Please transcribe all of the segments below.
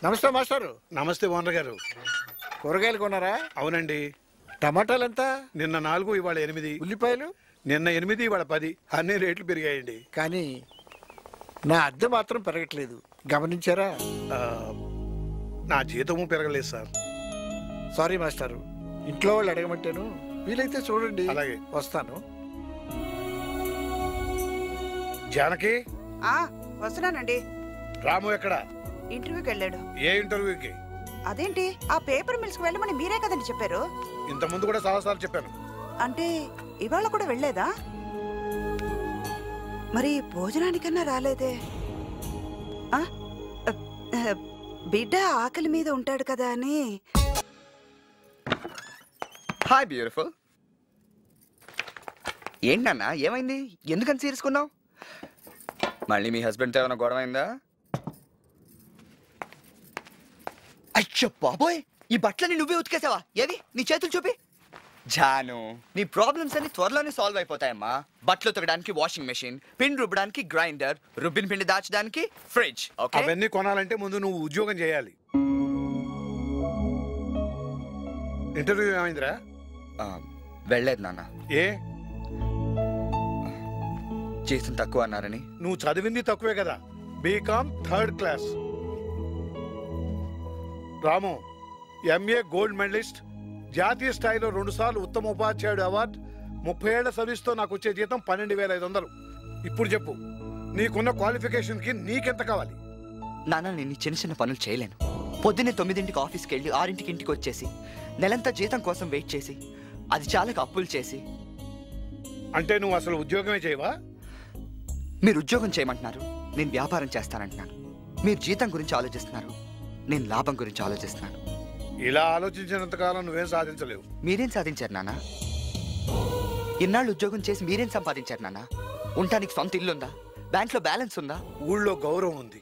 నమస్తే మాస్టారు. నమస్తే ఓనర్ గారు. కూరగాయలు కొన్నారా? అవునండి. టమాటాలు ఎంత? నిన్న 4, ఇవాళ 8. ఉల్లిపాయలు? నిన్న 8, ఇవాళ 10. అన్ని రేట్లు పెరిగాయండి. కానీ నా అద్దె మాత్రం పెరగట్లేదు, గమనించారా? నా జీతము పెరగలేదు సార్. సారీ మాస్టారు, ఇంట్లో వాళ్ళు అడగమంటేను. వీలైతే చూడండి. అలాగే వస్తాను. జానకి వస్తున్నానండి. రాము ఎక్కడ? ఇంటర్వ్యూకి వెళ్ళాడు. ఏ ఇంటర్వ్యూకి? అదేంటి, ఆ పేపర్ మిల్స్ కి వెళ్ళమని మీరే కదండి చెప్పారు. ఇంత ముందు కూడా చాలాసార్లు చెప్పాను. అంటే ఇవాళ కూడా వెళ్ళలేదా? మరి భోజనానికన్నా రాలేదే? బిడ్డ ఆకలి మీద ఉంటాడు కదా అని. Hi beautiful. ఏంటన్నా, ఏమైంది? ఎందుకని సీరియస్కున్నావు? మళ్ళీ మీ హస్బెండ్తో ఏమైనా గొడవ అయిందా? అయ్యో బాబోయ్, ఈ బట్టలని నువ్వే ఉతికేసావా? ఏది నీ చేతులు చూపి. జాను, నీ ప్రాబ్లమ్స్ అన్ని త్వరలోనే సాల్వ్ అయిపోతాయమ్మా. బట్టలు ఉతకడానికి వాషింగ్ మెషిన్, పిండి రుబ్బడానికి గ్రైండర్, రుబ్బిన పిండి దాచడానికి ఫ్రిడ్జ్. అవన్నీ కొనాలంటే ముందు నువ్వు ఉద్యోగం చేయాలి. ఇంటర్వ్యూ ఏమైందిరా? వెళ్ళలేదు నాన్న. ఏ? జీతం తక్కువ అన్నారని. నువ్వు చదివింది తక్కువే కదా, బీకామ్ 3rd క్లాస్. రాము ఎంఏ గోల్డ్ మెడలిస్ట్, జాతీయ స్థాయిలో 2 సార్లు ఉత్తమ ఉపాధ్యాయుడు అవార్డు, 30 ఏళ్ల సర్వీస్తో నాకు వచ్చే జీతం 12,500. ఇప్పుడు చెప్పు, నీకున్న క్వాలిఫికేషన్కి నీకెంత కావాలి? నాన్న, నేను చిన్న చిన్న పనులు చేయలేను. పొద్దున్నే 9ంటికి ఆఫీస్కి వెళ్ళి 6ంటికి ఇంటికి వచ్చేసి నెలంతా జీతం కోసం వెయిట్ చేసి అది చాలక అప్పులు చేసి. అంటే నువ్వు అసలు ఉద్యోగమే చేయవా? మీరు ఉద్యోగం చేయమంటున్నారు, నేను వ్యాపారం చేస్తానంటున్నాను. మీరు జీతం గురించి ఆలోచిస్తున్నారు, నేను లాభం గురించి ఆలోచిస్తున్నాను. ఇలా ఆలోచించినంత కాలం నువ్వేం సాధించలేవు. మీరేం సాధించారు నాన్న? ఇన్నాళ్ళు ఉద్యోగం చేసి మీరేం సంపాదించారు నాన్న? ఉండటానికి సొంత ఇల్లుందా? బ్యాంక్లో బ్యాలెన్స్ ఉందా? ఊళ్ళో గౌరవం ఉంది.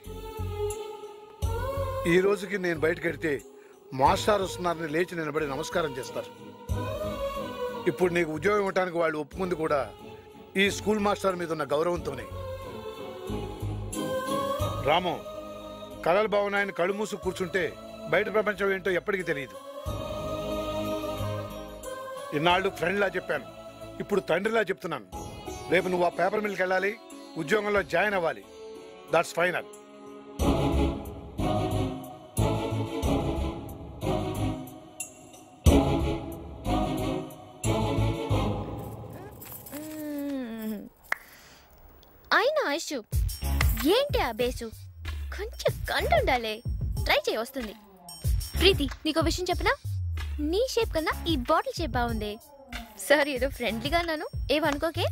ఈ రోజుకి నేను బయటకు వెడితే మాస్టర్ వస్తున్నారని లేచి నిలబడి నమస్కారం చేస్తారు. ఇప్పుడు నీకు ఉద్యోగం ఇవ్వడానికి వాళ్ళు ఒప్పుకుంది కూడా ఈ స్కూల్ మాస్టర్ మీద ఉన్న గౌరవంతోనే. రాము, కళలు బాగున్నాయని కళ్ళు మూసు కూర్చుంటే బయట ప్రపంచం ఏంటో ఎప్పటికీ తెలియదు. ఇన్నాళ్ళు ఫ్రెండ్లా చెప్పాను, ఇప్పుడు తండ్రిలా చెప్తున్నాను. రేపు నువ్వు ఆ పేపర్ మిల్కి వెళ్ళాలి, ఉద్యోగంలో జాయిన్ అవ్వాలి. That's final. అయినా ఐషు ఏంటి ఆ బేసు? కొంచెం కండు ఉండాలి, ట్రై చేయి, వస్తుంది. ప్రీతి, నీకో విషయం చెప్పనా? నీ షేప్ కన్నా ఈ బాటిల్ షేప్ బాగుంది. సారీ, ఏదో ఫ్రెండ్లీగా అన్నాను, ఏమనుకోకే.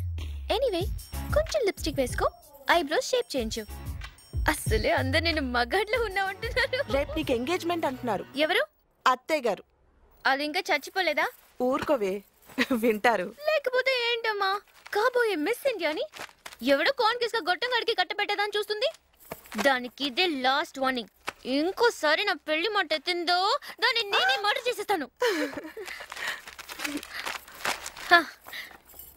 ఎనీవే, కొంచెం లిప్స్టిక్ వేసుకో, ఐబ్రోస్ షేప్ చేయించు. అసలే అందరు నేను మగాడ్లో ఉన్నా ఉంటున్నారు. రేపు నీకు ఎంగేజ్మెంట్ అంటున్నారు. ఎవరు? అత్తయ్య గారు. అది ఇంకా చచ్చిపోలేదా? ఊరుకోవే, వింటారు. లేకపోతే ఏంటమ్మా, కాబోయే మిస్ ఇండియాని ఎవడో కాన్కేస్ గా గొట్టం గడికి కట్టబెట్టేదని చూస్తుంది. దానికి ఇదే లాస్ట్ వార్నింగ్. ఇంకోసారి నా పెళ్లి మాట ఎత్తిందో దాన్ని నేనే మర్డర్ చేసేస్తాను.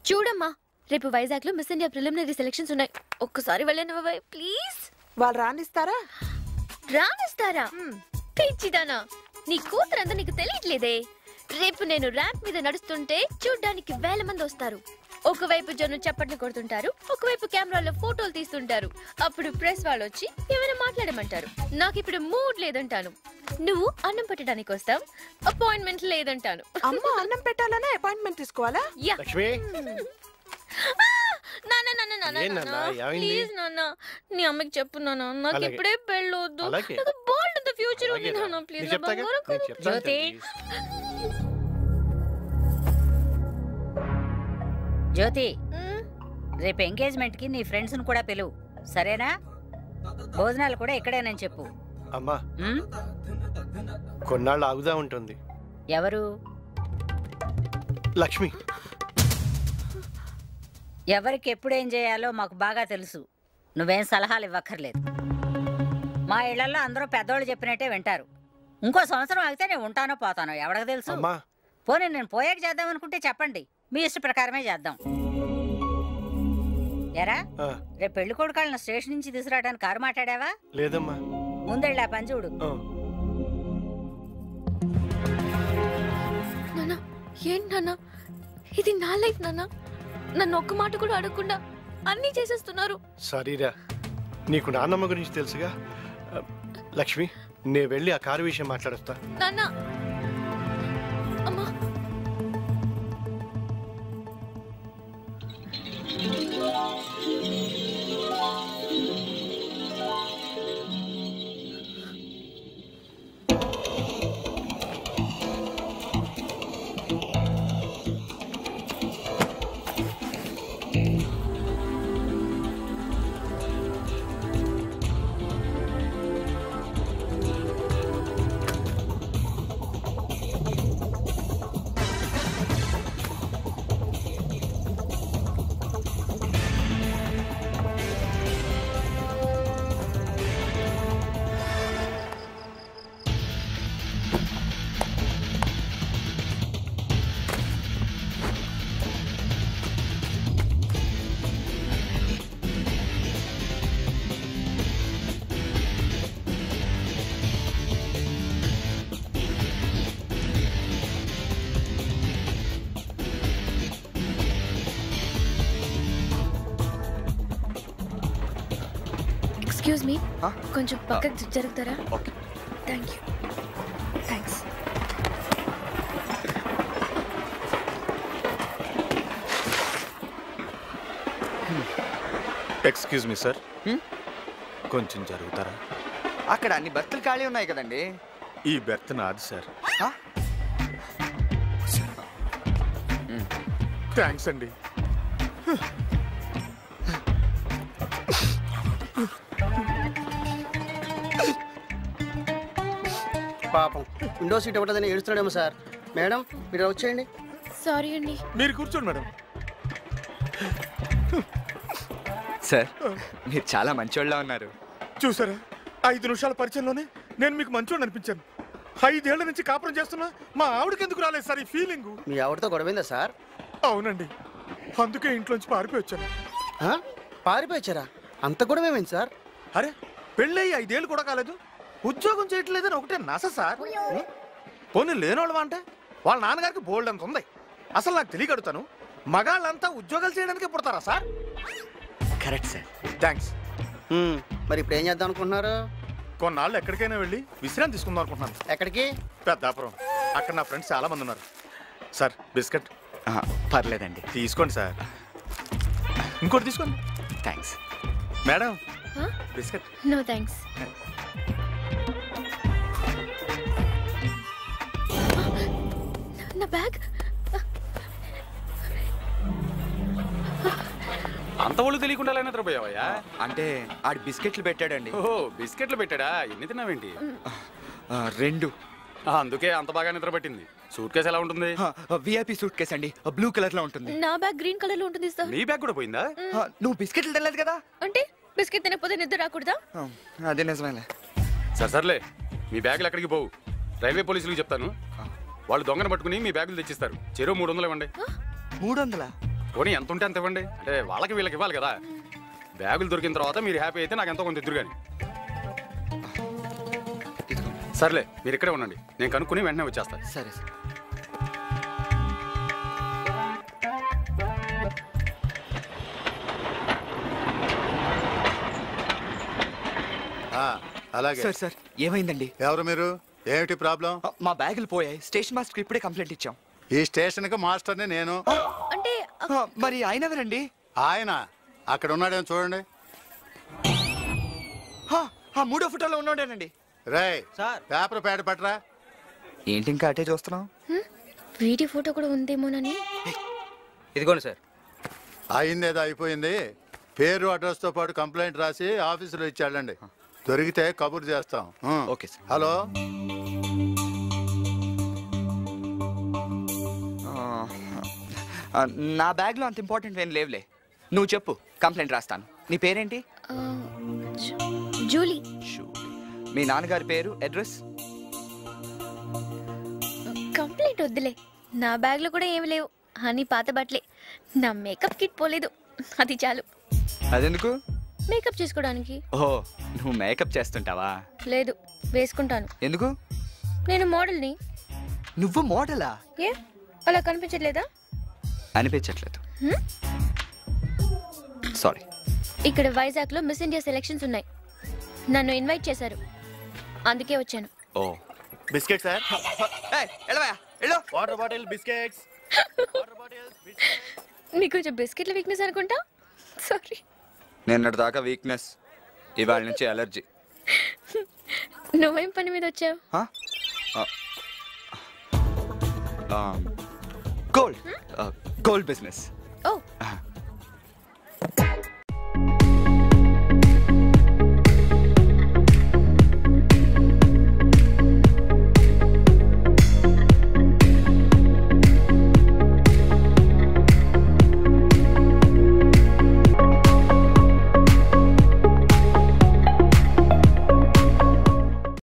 చూడమ్మా, రేపు వైజాగ్ లో మిస్ ఇండియా ప్రిలిమినరీ సెలక్షన్స్ ఉన్నాయి. ఒక్కసారి వెళ్ళను ప్లీజ్. వాళ్ళు రానిస్తారా? రానిస్తారా? పిచ్చిదానా, నీ కూతురంతా నీకు తెలియట్లేదే. రేపు నేను ర్యాంప్ మీద నడుస్తుంటే చూడ్డానికి 1000 మంది వస్తారు. ఒకవైపు జనం చప్పట్లు కొడుతుంటారు, ఒకవైపు కెమెరాలో ఫోటోలు తీస్తుంటారు. అప్పుడు ప్రెస్ వాళ్ళు వచ్చి ఏమైనా మాట్లాడమంటారు. నాకు ఇప్పుడు మూడ్ లేదంటాను. నువ్వు అన్నం పెట్టడానికి వస్తావు, అపాయింట్మెంట్ లేదంటాను. అమ్మ అన్నం పెట్టాలనే అపాయింట్మెంట్ తీసుకోవాలా? ప్లీజ్ నాన్న, నీ అమ్మకి చెప్పు నాన్న, నాకు ఇప్పుడే పెళ్ళొద్దు, నాకు బాగుంటుంది ఫ్యూచర్ ఉంది నాన్న, ప్లీజ్. జ్యోతి, జ్యోతి, రేపు ఎంగేజ్మెంట్ కి నీ ఫ్రెండ్స్ ను కూడా పిలువు, సరేనా? భోజనాలు కూడా ఇక్కడేనని చెప్పు. అమ్మా, కొన్నాళ్ళు ఆగుదా ఉంటుంది. ఎవరు? లక్ష్మి. ఎవరికి ఎప్పుడేం చేయాలో మాకు బాగా తెలుసు, నువ్వేం సలహాలు ఇవ్వక్కర్లేదు. మా ఇళ్లలో అందరూ పెద్దోళ్ళు చెప్పినట్టే వింటారు. ఇంకో సంవత్సరం ఆగితే నేను ఉంటానో పోతానో ఎవరికి తెలుసు. పోనీ నేను పోయాక చేద్దాం అనుకుంటే చెప్పండి, మీ ఇష్ట ప్రకారమే చేద్దాం. ఎరా, రేపు పెళ్లి కొడుకాళ్ళని స్టేషన్ నుంచి తీసుకురావడానికి కారు మాట్లాడావా? లేదమ్మా. ముందెళ్ళి ఆ పని చూడు. ఏంటి నాన్న, ఇది నా లైఫ్ నాన్న. నన్ను ఒక్క మాట కూడా అడగకుండా అన్నీ చేసేస్తున్నారు. సారీరా, నీకు నాన్నమ్మ గురించి తెలుసుగా. లక్ష్మి, నేను వెళ్ళి ఆ కారు విషయం మాట్లాడొస్తా. నాన్న, అమ్మా, ఎక్స్క్యూజ్ మీ, కొంచెం పక్కకు జరుగుతారా? Okay, thank you. Thanks. Excuse me sir, కొంచెం జరుగుతారా? అక్కడ అన్ని బర్తులు ఖాళీ ఉన్నాయి కదండి. ఈ బెర్త్ నాది సార్. థ్యాంక్స్ అండి. పాపం విండో సీట్ ఇవ్వలేదని ఏడుస్తున్నాడేమో సార్. మేడం, మీరు వచ్చేయండి. సారీ అండి. మీరు కూర్చోండి మేడం. సార్, మీరు చాలా మంచోళ్ళ ఉన్నారు. చూసారా, 5 నిమిషాల పరిచయంలోనే నేను మీకు మంచోడు అనిపించాను. 5 ఏళ్ల నుంచి కాపురం చేస్తున్నా మా ఆవిడకి ఎందుకు రాలేదు సార్ ఈ ఫీలింగ్? మీ ఆవిడతో గొడవైందా సార్? అవునండి, అందుకే ఇంట్లోంచి పారిపోయి వచ్చాను. పారిపోయారా? అంత గొడవ ఏమైంది సార్? అరే, పెళ్ళయి 5 ఏళ్ళు కూడా కాలేదు, ఉద్యోగం చేయట్లేదని ఒకటే నస సార్. పోనీ లేనోళ్ళవా అంటే వాళ్ళ నాన్నగారికి బోల్డ్ అంత ఉంది. అసలు నాకు తెలియగడుతాను, మగాళ్ళంతా ఉద్యోగాలు చేయడానికే పుడతారా సార్? Correct sir. థ్యాంక్స్. మరి ఇప్పుడు ఏం చేద్దాం అనుకుంటున్నారు? కొన్నాళ్ళు ఎక్కడికైనా వెళ్ళి విశ్రాంతి తీసుకుందాం అనుకుంటున్నాను. ఎక్కడికి? పెద్దాపురం. అక్కడ నా ఫ్రెండ్స్ చాలా మంది ఉన్నారు. సార్, బిస్కెట్ పర్లేదండి, తీసుకోండి సార్. ఇంకోటి తీసుకోండి. Thanks. Madam, biscuit. No thanks. నా బ్యాగ్. అంత ఒళ్ళు తెలియకుండా నిద్రపోయావయ్యా? అంటే ఆడి బిస్కెట్లు పెట్టాడండి. ఓహో, బిస్కెట్లు పెట్టాడా? ఎన్ని తిన్నావేంటి? 2. అందుకే అంత బాగా నిద్ర పట్టింది. సూట్ కేసు ఎలా ఉంటుంది? విఐపి సూట్ కేసు అండి, బ్లూ కలర్ లో ఉంటుంది. నా బ్యాగ్ గ్రీన్ కలర్ లో ఉంటుంది సార్. నీ బ్యాగ్ కూడా పోయిందా? నువ్వు బిస్కెట్లు తినలేదు కదా? అంటే బిస్కెట్ తినకపోతే నిద్ర రాకూడదా? అదే నిజమేలే. సర్లే, మీ బ్యాగులు ఎక్కడికి పోవు. రైల్వే పోలీసులకు చెప్తాను, వాళ్ళు దొంగను పట్టుకుని మీ బ్యాగులు తెచ్చిస్తారు. చెరువు 300 ఇవ్వండి. 300? పోనీ ఎంత ఉంటే అంత ఇవ్వండి. అంటే వాళ్ళకి వీళ్ళకి ఇవ్వాలి కదా. బ్యాగులు దొరికిన తర్వాత మీరు హ్యాపీ అయితే నాకు ఎంతో కొంత ఎదురు కానీ. సర్లే, మీరు ఇక్కడే ఉండండి, నేను కనుక్కుని వెంటనే వచ్చేస్తా. సరే సార్. అలాగే సార్. సార్, ఏమైందండి? ఎవరు మీరు? ఏమిటి ప్రాబ్లం? మా బ్యాగులు పోయాయి. స్టేషన్ మాస్టర్ ఇప్పుడే కంప్లైంట్ ఇచ్చాం. ఈ స్టేషన్ కి మాస్టర్ని నేను. అంటే మరి ఆయన ఎవరండి? ఆయన అక్కడ ఉన్నాడేమో చూడండి. 3వ ఫోటోలో ఉన్నాడేనండి. రేయ్ సార్, పేపర్ ప్యాడ్ పట్టరా. ఏంటి ఇంకా అటే చూస్తున్నాం? వీడి ఫోటో కూడా ఉందేమోనని. ఇదిగోండి సార్. అయిందేదో అయిపోయింది. పేరు అడ్రస్ తో పాటు కంప్లైంట్ రాసి ఆఫీసులో ఇచ్చాడండి. దొరికితే కబుర్ చేస్తాం. Okay sir. హలో, నా బ్యాగ్లో అంత ఇంపార్టెంట్ ఏం లేవులే. నువ్వు చెప్పు, కంప్లైంట్ రాస్తాను. నీ పేరేంటి? జూలీ. మీ నాన్నగారి పేరు, అడ్రస్? కంప్లైంట్ వద్దులే, నా బ్యాగ్ లో కూడా ఏమి లేవు. అని పాత బట్టలే. నా మేకప్ కిట్ పోలేదు, అది చాలు. అదెందుకు? మేకప్ చేసుకోవడానికి. ఓహో, నువ్వు మేకప్ చేస్తుంటావా? లేదు, వేసుకుంటాను. ఎందుకు? నేను మోడల్ని. నువ్వు మోడలా? ఏ అలా కనిపించట్లేదా? అనిపించట్లేదు. సారీ. ఇక్కడ వైజాగ్ లో మిస్ ఇండియా సెలక్షన్స్ ఉన్నాయి. నన్ను ఇన్వైట్ చేశారు, అందుకే వచ్చాను. ఓ biscuit sir. Water bottle biscuits. నీకు కొంచెం బిస్కెట్ల వీక్నెస్ అనుకుంటా. సారీ. నిన్నటి దాకా వీక్నెస్, ఇవాళ నుంచి అలర్జీ. నువ్వేం పని మీద వచ్చావు? Gold business.